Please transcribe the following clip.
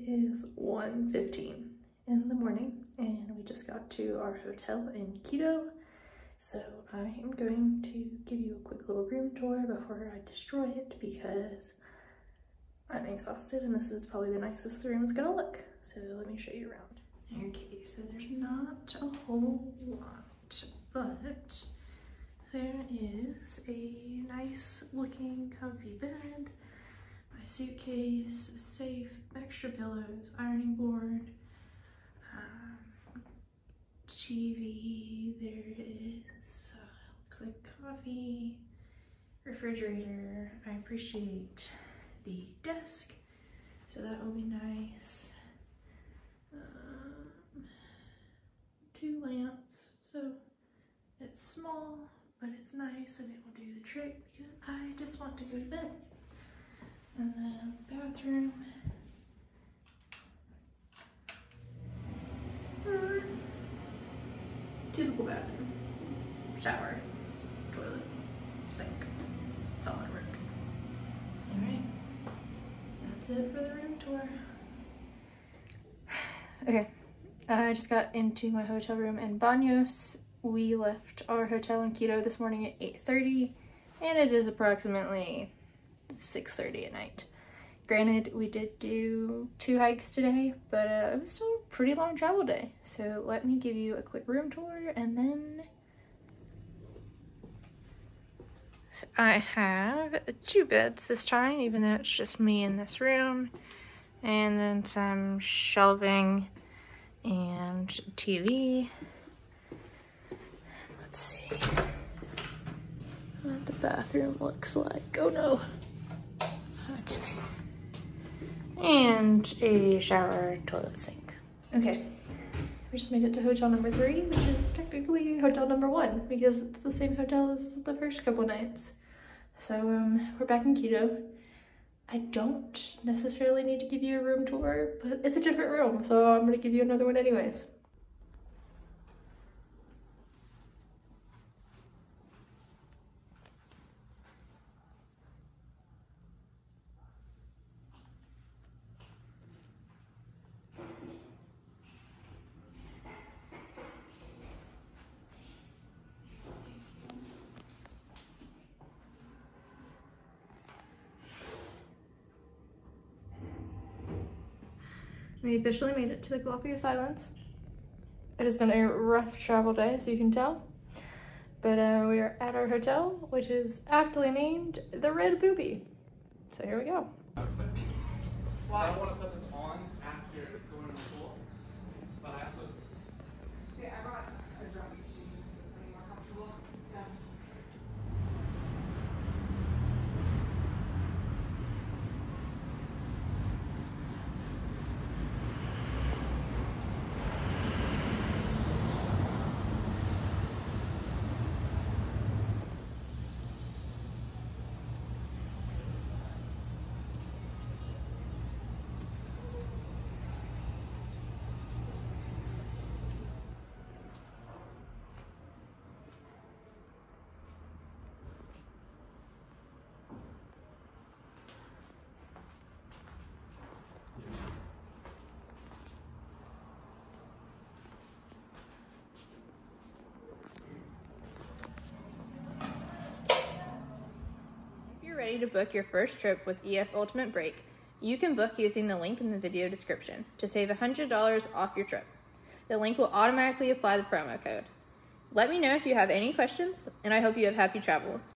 is 1:15 in the morning and we just got to our hotel in Quito. So I am going to give you a quick little room tour before I destroy it because I'm exhausted and this is probably the nicest the room's gonna look. So let me show you around. Okay, so there's not a whole lot, but there is a nice looking comfy bed, my suitcase, safe, extra pillows, ironing board, TV, there is, looks like coffee, refrigerator. I appreciate the desk, so that will be nice. 2 lamps, so it's small, but it's nice and it will do the trick because I just want to go to bed. And then bathroom. Typical bathroom. Shower, toilet, sink. It's all in work. Alright. That's it for the room tour. Okay. I just got into my hotel room in Baños. We left our hotel in Quito this morning at 8:30 and it is approximately 6:30 at night. Granted, we did do 2 hikes today, but it was still a pretty long travel day. So let me give you a quick room tour and then... So I have 2 beds this time, even though it's just me in this room. And then some shelving and TV. Let's see what the bathroom looks like. Oh no. Okay. And a shower, toilet, sink. Okay, we just made it to hotel number 3, which is technically hotel number 1 because it's the same hotel as the first couple nights. So we're back in Quito. I don't necessarily need to give you a room tour, but it's a different room, so I'm gonna give you another one anyways. We officially made it to the Galapagos Islands. It has been a rough travel day, as you can tell. But we are at our hotel, which is aptly named the Red Booby. So here we go. Why? I want to put this on after going to the pool, but I also... Yeah, I brought a dress sheet to be more comfortable, so... Ready to book your first trip with EF Ultimate Break, you can book using the link in the video description to save $100 off your trip. The link will automatically apply the promo code. Let me know if you have any questions, and I hope you have happy travels.